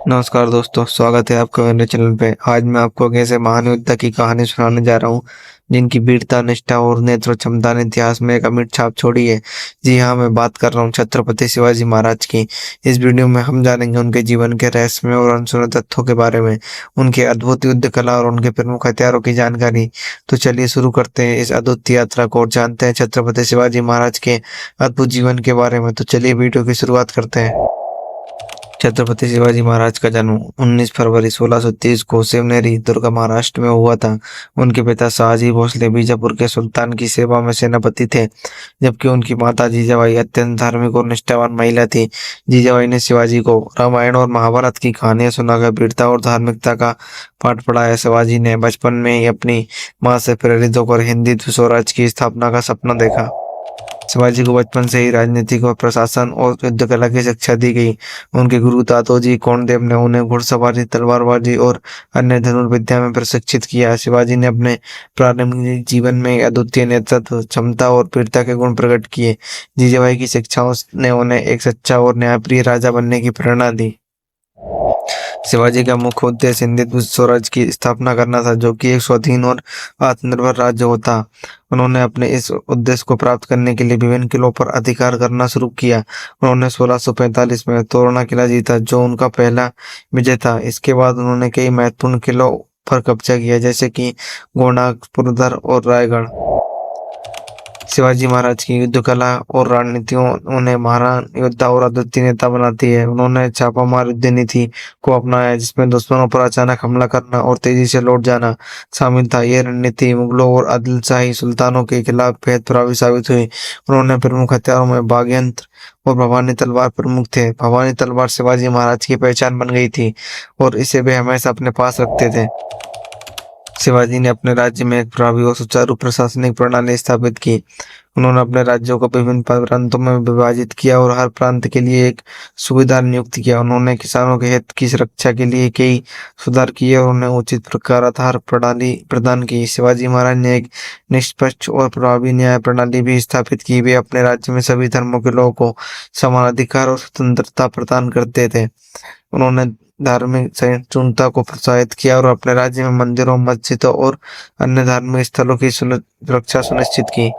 नमस्कार दोस्तों, स्वागत है आपका मेरे चैनल पे। आज मैं आपको एक ऐसे महान योद्धा की कहानी सुनाने जा रहा हूँ जिनकी वीरता, निष्ठा और नेतृत्व क्षमता ने इतिहास में एक अमिट छाप छोड़ी है। जी हाँ, मैं बात कर रहा हूँ छत्रपति शिवाजी महाराज की। इस वीडियो में हम जानेंगे उनके जीवन के रहस्यमय और अनसुने तथ्यों के बारे में, उनके अद्भुत युद्ध कला और उनके प्रमुख हथियारों की जानकारी। तो चलिए शुरू करते हैं इस अद्भुत यात्रा को और जानते हैं छत्रपति शिवाजी महाराज के अद्भुत जीवन के बारे में। तो चलिए वीडियो की शुरुआत करते हैं। छत्रपति शिवाजी महाराज का जन्म 19 फरवरी 1630 को शिवनेरी, दुर्ग, महाराष्ट्र में हुआ था। उनके पिता शाहजी भोसले बीजापुर के सुल्तान की सेवा में सेनापति थे, जबकि उनकी माता जीजाबाई अत्यंत धार्मिक और निष्ठावान महिला थी। जीजाबाई ने शिवाजी को रामायण और महाभारत की कहानियां सुनाकर वीरता और धार्मिकता का पाठ पढ़ाया। शिवाजी ने बचपन में ही अपनी मां से प्रेरित होकर हिंदी स्वराज की स्थापना का सपना देखा। शिवाजी को बचपन से ही राजनीतिक और प्रशासन और युद्ध कला की शिक्षा दी गई। उनके गुरु तातोजी कोंडदेव ने उन्हें घुड़सवारी, तलवारबाजी और अन्य धनुर्विद्या में प्रशिक्षित किया। शिवाजी ने अपने प्रारंभिक जीवन में अद्वितीय नेतृत्व क्षमता और वीरता के गुण प्रकट किए। जीजाबाई की शिक्षाओं ने उन्हें एक सच्चा और न्यायप्रिय राजा बनने की प्रेरणा दी। शिवाजी का मुख्य उद्देश्य हिंदू स्वराज की स्थापना करना था, जो कि एक स्वाधीन और आत्मनिर्भर राज्य होता। उन्होंने अपने इस उद्देश्य को प्राप्त करने के लिए विभिन्न किलों पर अधिकार करना शुरू किया। उन्होंने 1645 में तोरना किला जीता, जो उनका पहला विजय था। इसके बाद उन्होंने कई महत्वपूर्ण किलों पर कब्जा किया, जैसे कि गोनाक, पुरंदर और रायगढ़। शिवाजी महाराज की युद्ध कला और रणनीतियों उन्हें महान योद्धा और अद्वितीय नेता बनाती है। उन्होंने छापामार युद्ध नीति को अपनाया, जिसमें दुश्मनों पर अचानक हमला करना और तेजी से लौट जाना शामिल था। यह रणनीति मुगलों और आदिलशाही सुल्तानों के खिलाफ बेहद प्रभावी साबित हुई। उन्होंने प्रमुख हथियारों में बागयंत्र और भवानी तलवार प्रमुख थे। भवानी तलवार शिवाजी महाराज की पहचान बन गई थी और इसे वे हमेशा अपने पास रखते थे। शिवाजी ने अपने राज्य में एक प्रभावी और सुचारू प्रशासनिक प्रणाली स्थापित की। उन्होंने अपने राज्यों को विभिन्न प्रांतों में विभाजित किया और हर प्रांत के लिए एक सूबेदार नियुक्त किया। उन्होंने किसानों के हित की सुरक्षा के लिए कई सुधार किए और उन्हें उचित प्रकार आधार प्रणाली प्रदान की। शिवाजी महाराज ने एक निष्पक्ष और प्रभावी न्याय प्रणाली भी स्थापित की। वे अपने राज्य में सभी धर्मों के लोगों को समान अधिकार और स्वतंत्रता प्रदान करते थे। उन्होंने धार्मिक सहिष्णुता को प्रोत्साहित किया और अपने राज्य में मंदिरों, मस्जिदों और अन्य धार्मिक स्थलों की सुरक्षा सुनिश्चित की।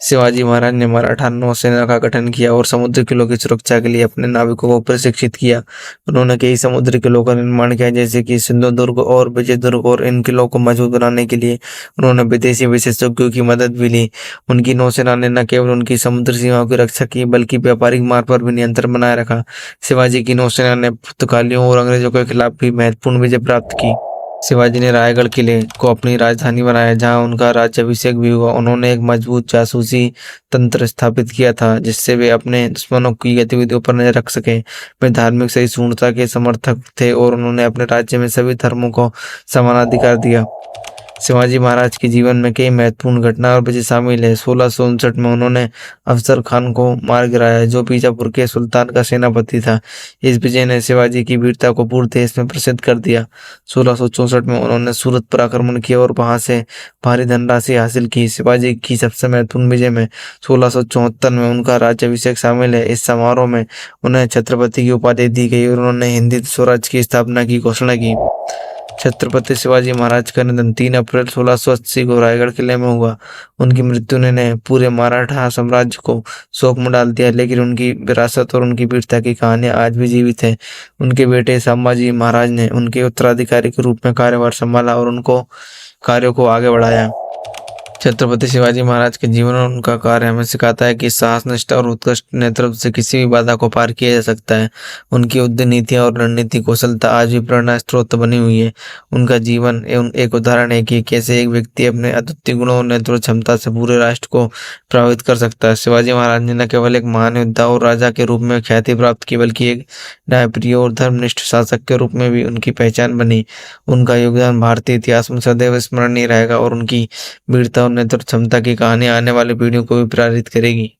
शिवाजी महाराज ने मराठा नौसेना का गठन किया और समुद्री किलों की सुरक्षा के लिए अपने नाविकों को प्रशिक्षित किया। उन्होंने कई समुद्री किलों का निर्माण किया, जैसे कि सिंधुदुर्ग और विजयदुर्ग, और इन किलों को मजबूत बनाने के लिए उन्होंने विदेशी विशेषज्ञों की मदद भी ली। उनकी नौसेना ने न केवल उनकी समुद्री सीमाओं की रक्षा की, बल्कि व्यापारिक मार्ग पर भी नियंत्रण बनाए रखा। शिवाजी की नौसेना ने पुर्तगालियों और अंग्रेजों के खिलाफ भी महत्वपूर्ण विजय प्राप्त की। शिवाजी ने रायगढ़ किले को अपनी राजधानी बनाया, जहां उनका राज्याभिषेक भी हुआ। उन्होंने एक मजबूत जासूसी तंत्र स्थापित किया था, जिससे वे अपने दुश्मनों की गतिविधियों पर नजर रख सके। वे धार्मिक सहिष्णुता के समर्थक थे और उन्होंने अपने राज्य में सभी धर्मों को समान अधिकार दिया। शिवाजी महाराज के जीवन में कई महत्वपूर्ण घटना और विजय शामिल है। 1659 में उन्होंने अफजल खान को मार गिराया, जो बीजापुर के सुल्तान का सेनापति था। इस विजय ने शिवाजी की वीरता को पूरे देश में प्रसिद्ध कर दिया। 1664 में उन्होंने सूरत पर आक्रमण किया और वहां से भारी धनराशि हासिल की। शिवाजी की सबसे महत्वपूर्ण विजय में 1674 में उनका राज्याभिषेक शामिल है। इस समारोह में उन्हें छत्रपति की उपाधि दी गई और उन्होंने हिंदी स्वराज की स्थापना की घोषणा की। छत्रपति शिवाजी महाराज का निधन 3 अप्रैल 1680 को रायगढ़ किले में हुआ। उनकी मृत्यु ने पूरे मराठा साम्राज्य को शोक में डाल दिया, लेकिन उनकी विरासत और उनकी वीरता की कहानियां आज भी जीवित है। उनके बेटे संभाजी महाराज ने उनके उत्तराधिकारी के रूप में कार्यभार संभाला और उनको कार्यों को आगे बढ़ाया। छत्रपति शिवाजी महाराज के जीवन और उनका कार्य हमें सिखाता है कि साहस, निष्ठा और उत्कृष्ट नेतृत्व से किसी भी बाधा को पार किया जा सकता है। उनकी युद्ध नीतियां और रणनीति कौशलता आज भी प्रेरणा स्रोत बनी हुई है। उनका जीवन एक उदाहरण है कि कैसे एक व्यक्ति अपने अद्वितीय गुणों और नेतृत्व क्षमता से पूरे राष्ट्र को प्रभावित कर सकता है। शिवाजी महाराज ने न केवल एक महान योद्धा और राजा के रूप में ख्याति प्राप्त की, बल्कि एक न्यायप्रिय और धर्मनिष्ठ शासक के रूप में भी उनकी पहचान बनी। उनका योगदान भारतीय इतिहास में सदैव स्मरणीय रहेगा और उनकी वीरता और नेतृत्व क्षमता की कहानी आने वाली पीढ़ियों को भी प्रेरित करेगी।